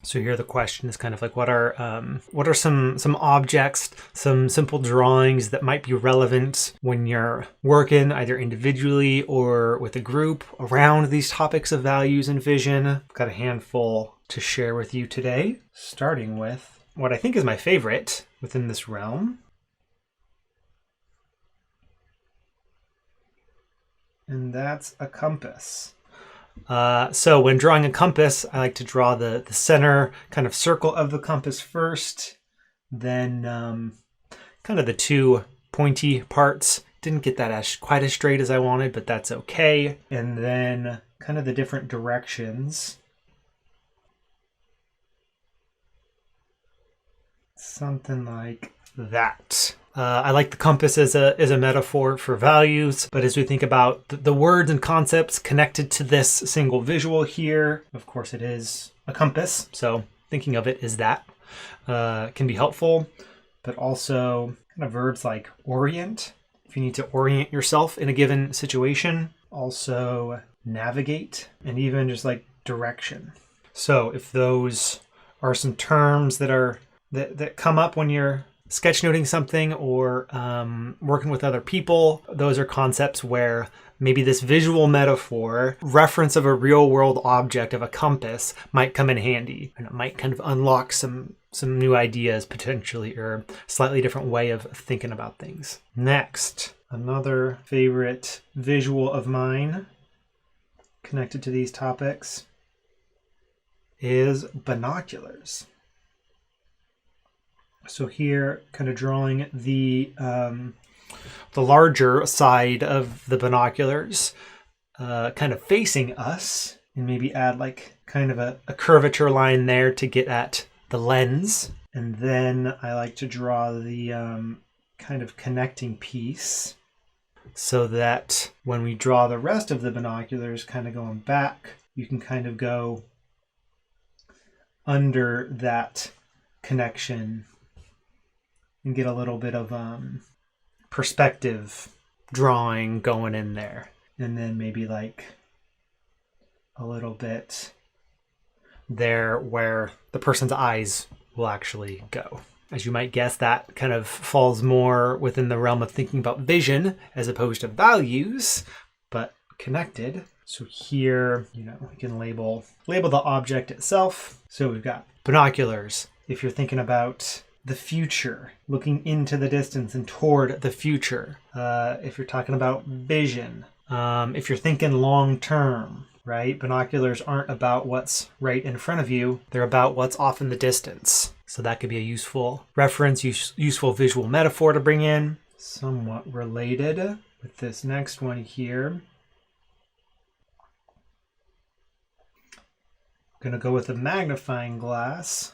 So here the question is kind of like, what are some objects, some simple drawings that might be relevant when you're working either individually or with a group around these topics of values and vision. I've got a handful to share with you today, starting with what I think is my favorite within this realm. And that's a compass. So when drawing a compass, I like to draw the center kind of circle of the compass first, then kind of the two pointy parts. Didn't get that quite as straight as I wanted, but that's okay. And then kind of the different directions. Something like that. I like the compass as a metaphor for values, but as we think about the words and concepts connected to this single visual here, of course it is a compass, so thinking of it as that can be helpful, but also kind of verbs like orient, if you need to orient yourself in a given situation, also navigate, and even just like direction. So if those are some terms that come up when you're sketchnoting something or working with other people, those are concepts where maybe this visual metaphor, reference of a real world object of a compass might come in handy, and it might kind of unlock some new ideas potentially, or slightly different way of thinking about things. Next, another favorite visual of mine connected to these topics is binoculars. So here, kind of drawing the larger side of the binoculars, kind of facing us, and maybe add like kind of a curvature line there to get at the lens. And then I like to draw the kind of connecting piece so that when we draw the rest of the binoculars kind of going back, you can kind of go under that connection and get a little bit of perspective drawing going in there. And then maybe like a little bit there where the person's eyes will actually go. As you might guess, that kind of falls more within the realm of thinking about vision as opposed to values, but connected. So here, we can label the object itself. So we've got binoculars. If you're thinking about the future, looking into the distance and toward the future. If you're talking about vision, if you're thinking long term, right? Binoculars aren't about what's right in front of you. They're about what's off in the distance. So that could be a useful reference, useful visual metaphor to bring in. Somewhat related with this next one here. I'm going to go with a magnifying glass.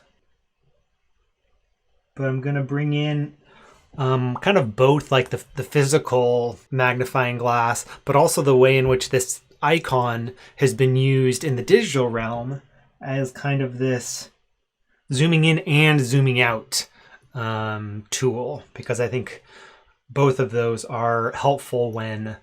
But I'm going to bring in kind of both like the physical magnifying glass, but also the way in which this icon has been used in the digital realm as kind of this zooming in and zooming out tool, because I think both of those are helpful when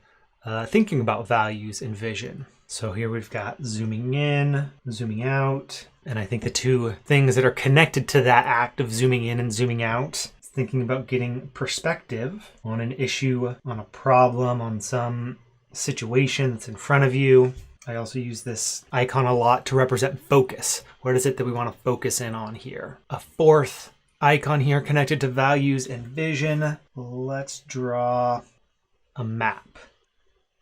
thinking about values and vision. So here we've got zooming in, zooming out. And I think the two things that are connected to that act of zooming in and zooming out, thinking about getting perspective on an issue, on a problem, on some situation that's in front of you. I also use this icon a lot to represent focus. What is it that we want to focus in on here? A fourth icon here connected to values and vision. Let's draw a map.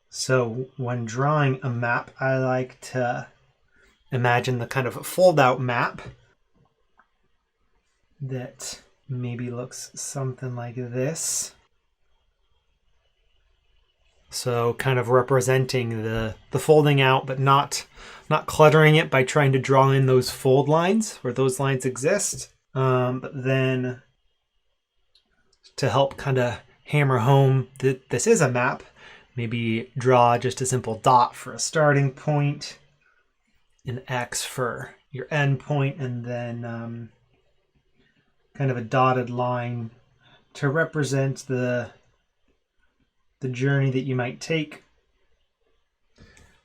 So when drawing a map, I like to imagine the kind of fold-out map that maybe looks something like this. So kind of representing the folding out, but not cluttering it by trying to draw in those fold lines where those lines exist. But then to help kind of hammer home that this is a map, maybe draw just a simple dot for a starting point, an X for your end point, and then kind of a dotted line to represent the journey that you might take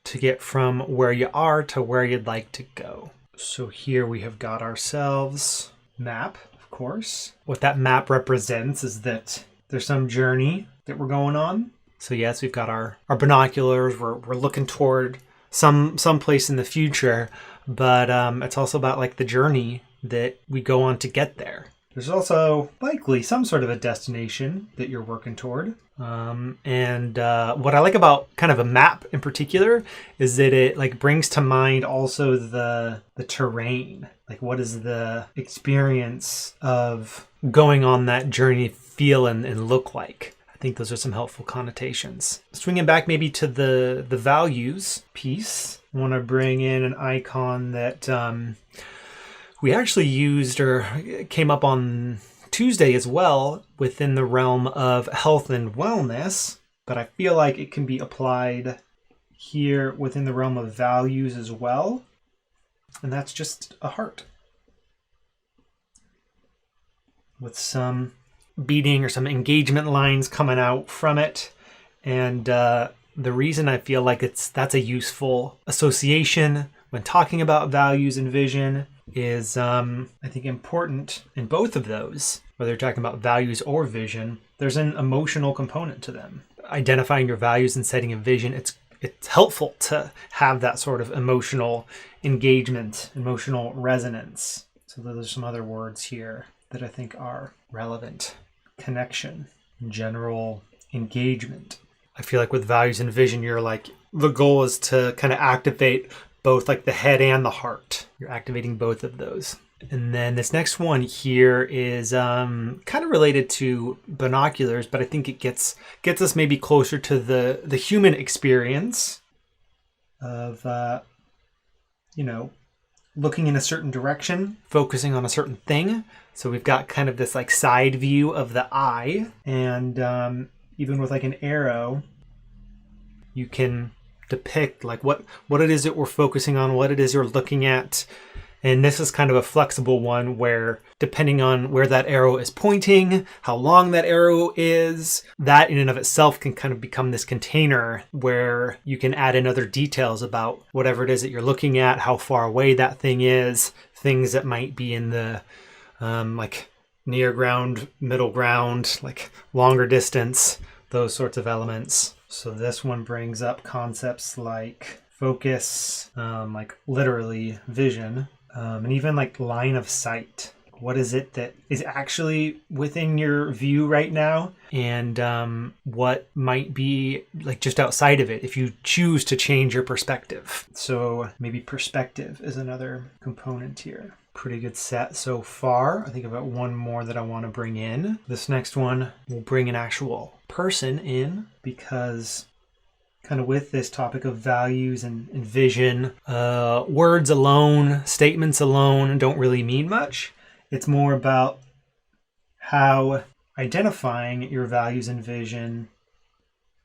to get from where you are to where you'd like to go. So here we have got ourselves map, of course. What that map represents is that there's some journey that we're going on. So yes, we've got our binoculars. We're looking toward some place in the future, but it's also about like the journey that we go on to get there. There's also likely some sort of a destination that you're working toward. And what I like about kind of a map in particular is that it like brings to mind also the terrain. Like what is the experience of going on that journey feel and look like? I think those are some helpful connotations. Swinging back maybe to the values piece, I want to bring in an icon that we actually used or came up on Tuesday as well within the realm of health and wellness, but I feel like it can be applied here within the realm of values as well. And that's just a heart with some beating or some engagement lines coming out from it. And the reason I feel like that's a useful association when talking about values and vision is I think important in both of those, whether you're talking about values or vision, there's an emotional component to them. Identifying your values and setting a vision, it's helpful to have that sort of emotional engagement, emotional resonance. So those are some other words here that I think are relevant. Connection, general engagement. I feel like with values and vision, you're like, the goal is to kind of activate both like the head and the heart. You're activating both of those. And then this next one here is kind of related to binoculars, but I think it gets us maybe closer to the human experience of, looking in a certain direction, focusing on a certain thing. So we've got kind of this like side view of the eye, and even with like an arrow, you can depict like what it is that we're focusing on, what it is you're looking at. And this is kind of a flexible one where depending on where that arrow is pointing, how long that arrow is, that in and of itself can kind of become this container where you can add in other details about whatever it is that you're looking at, how far away that thing is, things that might be in the like near ground, middle ground, like longer distance, those sorts of elements. So this one brings up concepts like focus, like literally vision, and even like line of sight. What is it that is actually within your view right now? And what might be like just outside of it if you choose to change your perspective. So maybe perspective is another component here. Pretty good set so far. I think I've got one more that I want to bring in. This next one will bring an actual person in because kind of with this topic of values and vision, words alone, statements alone don't really mean much. It's more about how identifying your values and vision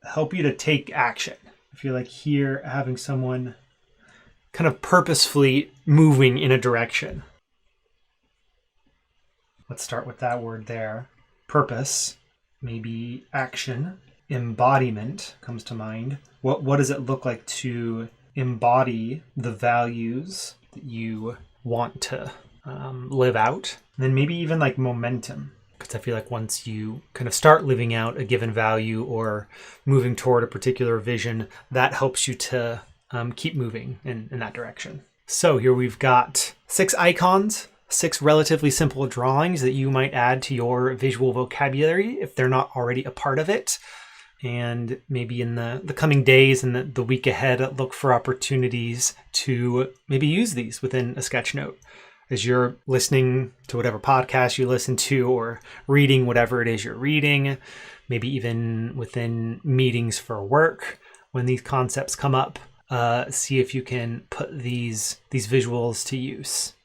help you to take action. I feel like here having someone kind of purposefully moving in a direction. Let's start with that word there. Purpose, maybe action. Embodiment comes to mind. What does it look like to embody the values that you want to live out? And then maybe even like momentum. Because I feel like once you kind of start living out a given value or moving toward a particular vision, that helps you to keep moving in that direction. So here we've got 6 icons, 6 relatively simple drawings that you might add to your visual vocabulary if they're not already a part of it. And maybe in the coming days and the week ahead, look for opportunities to maybe use these within a sketch note. As you're listening to whatever podcast you listen to or reading whatever it is you're reading, maybe even within meetings for work, when these concepts come up, see if you can put these visuals to use.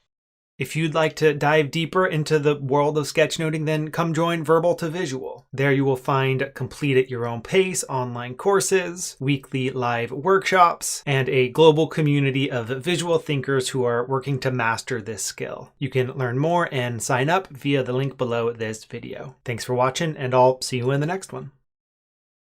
If you'd like to dive deeper into the world of sketchnoting, then come join Verbal to Visual. There you will find complete at your own pace online courses, weekly live workshops, and a global community of visual thinkers who are working to master this skill. You can learn more and sign up via the link below this video. Thanks for watching, and I'll see you in the next one.